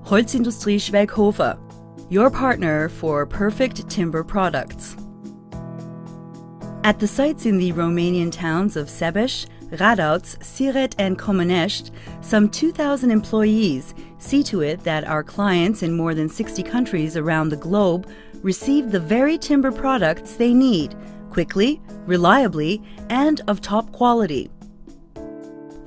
Holzindustrie Schweighofer, your partner for perfect timber products. At the sites in the Romanian towns of Sebeș, Radauț, Siret, and Comănești, some 2,000 employees see to it that our clients in more than 60 countries around the globe receive the very timber products they need, quickly, reliably, and of top quality.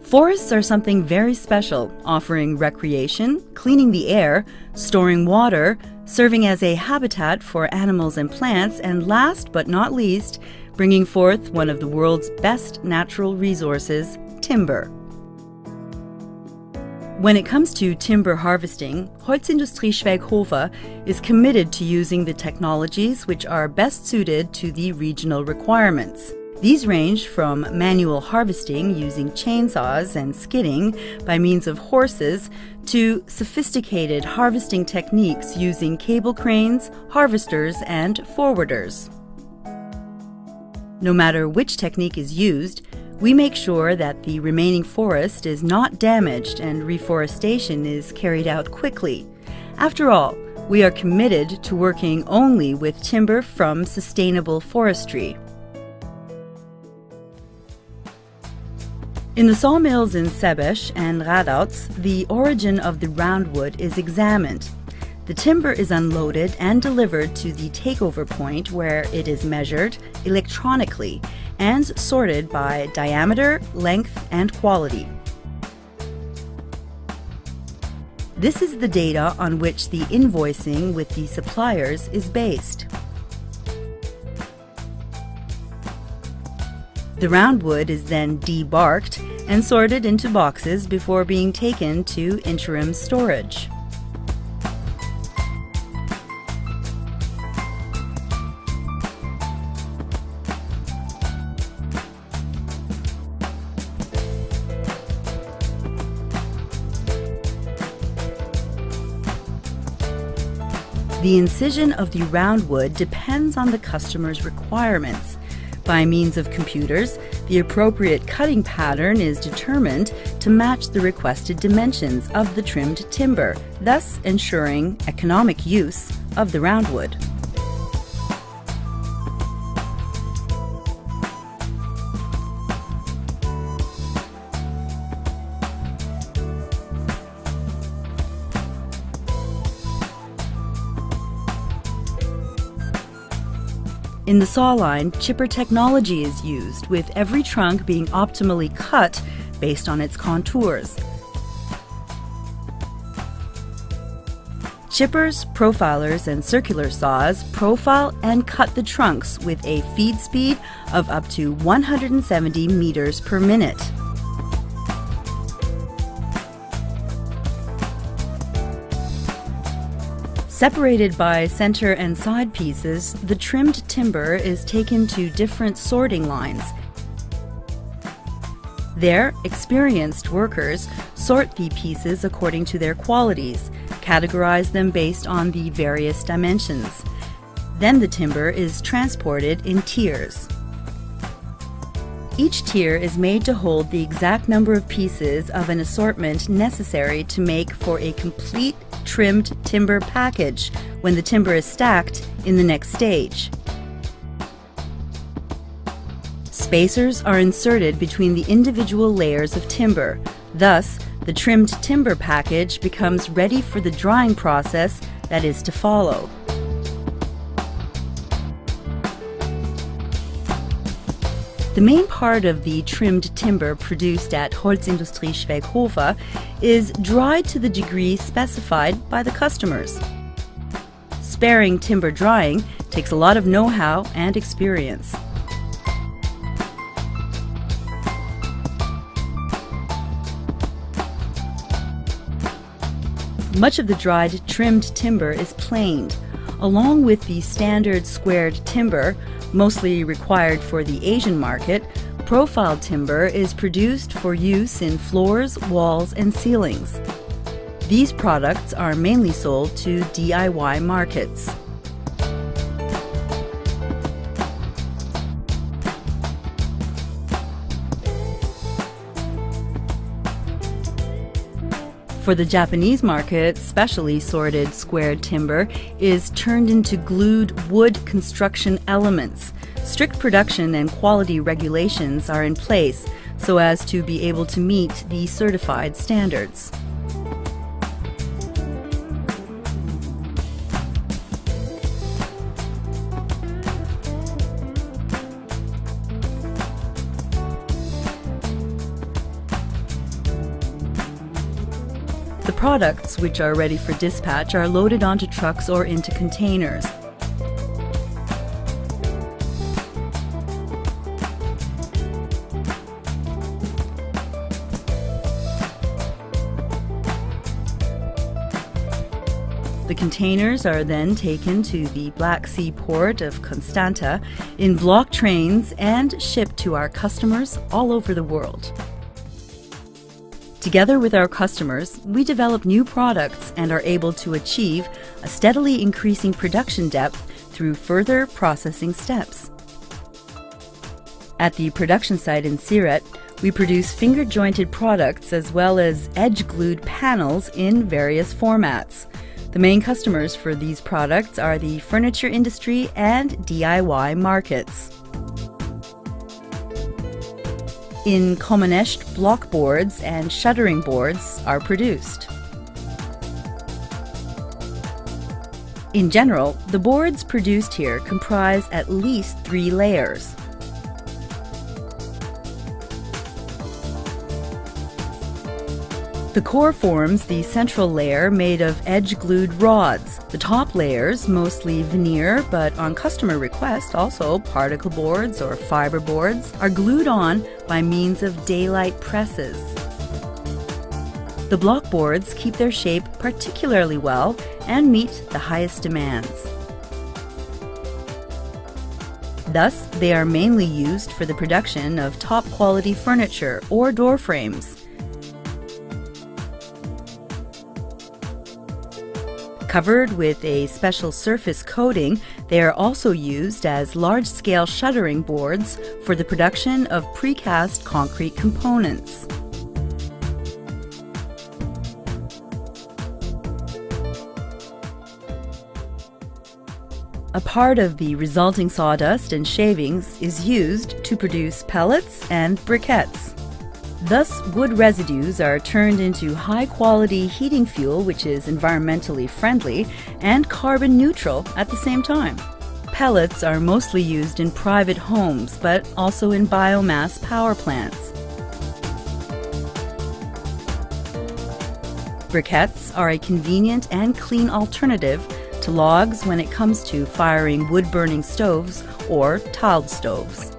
Forests are something very special, offering recreation, cleaning the air, storing water, serving as a habitat for animals and plants, and last but not least, bringing forth one of the world's best natural resources, timber. When it comes to timber harvesting, Holzindustrie Schweighofer is committed to using the technologies which are best suited to the regional requirements. These range from manual harvesting using chainsaws and skidding by means of horses to sophisticated harvesting techniques using cable cranes, harvesters, and forwarders. No matter which technique is used, we make sure that the remaining forest is not damaged and reforestation is carried out quickly. After all, we are committed to working only with timber from sustainable forestry. In the sawmills in Sebeș and Radauț, the origin of the roundwood is examined. The timber is unloaded and delivered to the takeover point where it is measured electronically and sorted by diameter, length, and quality. This is the data on which the invoicing with the suppliers is based. The roundwood is then debarked and sorted into boxes before being taken to interim storage. The incision of the roundwood depends on the customer's requirements. By means of computers, the appropriate cutting pattern is determined to match the requested dimensions of the trimmed timber, thus ensuring economic use of the roundwood. In the saw line, chipper technology is used, with every trunk being optimally cut based on its contours. Chippers, profilers, and circular saws profile and cut the trunks with a feed speed of up to 170 meters per minute. Separated by center and side pieces, the trimmed timber is taken to different sorting lines. There, experienced workers sort the pieces according to their qualities, categorize them based on the various dimensions. Then the timber is transported in tiers. Each tier is made to hold the exact number of pieces of an assortment necessary to make for a complete trimmed timber package when the timber is stacked in the next stage. Spacers are inserted between the individual layers of timber. Thus, the trimmed timber package becomes ready for the drying process that is to follow. The main part of the trimmed timber produced at Holzindustrie Schweighofer is dried to the degree specified by the customers. Sparing timber drying takes a lot of know-how and experience. Much of the dried trimmed timber is planed, along with the standard squared timber, mostly required for the Asian market. Profiled timber is produced for use in floors, walls, and ceilings. These products are mainly sold to DIY markets. For the Japanese market, specially sorted squared timber is turned into glued wood construction elements. Strict production and quality regulations are in place so as to be able to meet the certified standards. The products, which are ready for dispatch, are loaded onto trucks or into containers. The containers are then taken to the Black Sea port of Constanta in block trains and shipped to our customers all over the world. Together with our customers, we develop new products and are able to achieve a steadily increasing production depth through further processing steps. At the production site in Siret, we produce finger-jointed products as well as edge-glued panels in various formats. The main customers for these products are the furniture industry and DIY markets. In Komanesht, block boards and shuttering boards are produced. In general, the boards produced here comprise at least 3 layers. The core forms the central layer made of edge-glued rods. The top layers, mostly veneer, but on customer request also particle boards or fiber boards, are glued on by means of daylight presses. The block boards keep their shape particularly well and meet the highest demands. Thus, they are mainly used for the production of top-quality furniture or door frames. Covered with a special surface coating, they are also used as large-scale shuttering boards for the production of precast concrete components. A part of the resulting sawdust and shavings is used to produce pellets and briquettes. Thus, wood residues are turned into high-quality heating fuel which is environmentally friendly and carbon neutral at the same time. Pellets are mostly used in private homes, but also in biomass power plants. Briquettes are a convenient and clean alternative to logs when it comes to firing wood-burning stoves or tiled stoves.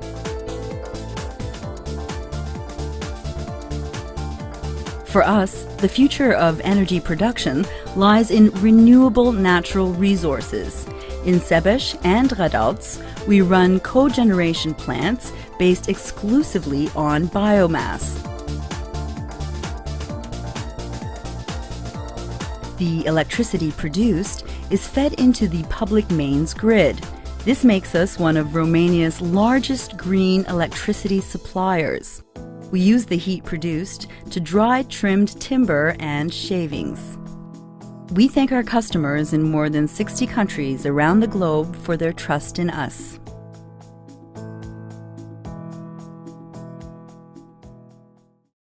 For us, the future of energy production lies in renewable natural resources. In Sebeș and Radauts, we run cogeneration plants based exclusively on biomass. The electricity produced is fed into the public mains grid. This makes us one of Romania's largest green electricity suppliers. We use the heat produced to dry trimmed timber and shavings. We thank our customers in more than 60 countries around the globe for their trust in us.